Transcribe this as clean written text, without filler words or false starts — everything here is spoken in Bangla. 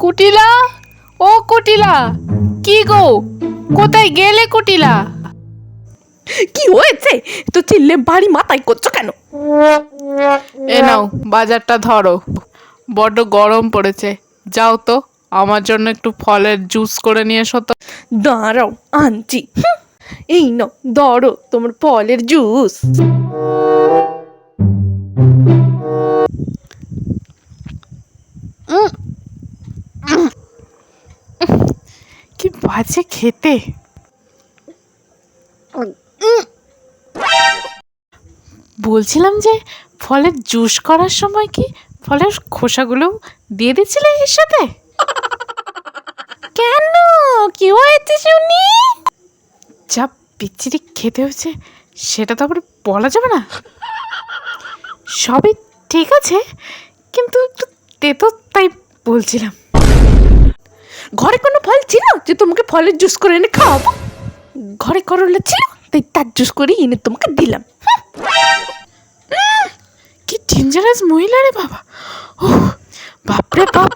কুটিলা, ও কুটিলা, কি গো, কোথায় গেলে কুটিলা? কি হয়েছে? তো চিল্লে বাড়ি মাথায় করছো কেন? এ নাও বাজারটা ধরো, বড্ড গরম পড়েছে। যাও তো, আমার জন্য একটু ফলের জুস করে নিয়ে এসো তো। দাঁড়াও, আনছি। এই নাও, ধরো তোমার ফলের জুস। কি বাজে খেতে। বলছিলাম যে ফলের জুস করার সময় কি ফলের খোসাগুলো দিয়ে দিচ্ছিলে এর সাথে? কেন, কি হয়েছে শুনি? যা বিচ্ছিরি খেতে হয়েছে সেটা তো আবার বলা যাবে না। সবই ঠিক আছে, কিন্তু একটু তেতো, তাই বলছিলাম। ঘরে কোনো ফল ছিল যে তোমাকে ফলের জুস করে এনে খাওয়াবো? ঘরে করলা ছিল, তাই তার জুস করে এনে তোমাকে দিলাম। কি ডেঞ্জারাস মহিলা রে বাবা! ও বাপরে বাপ,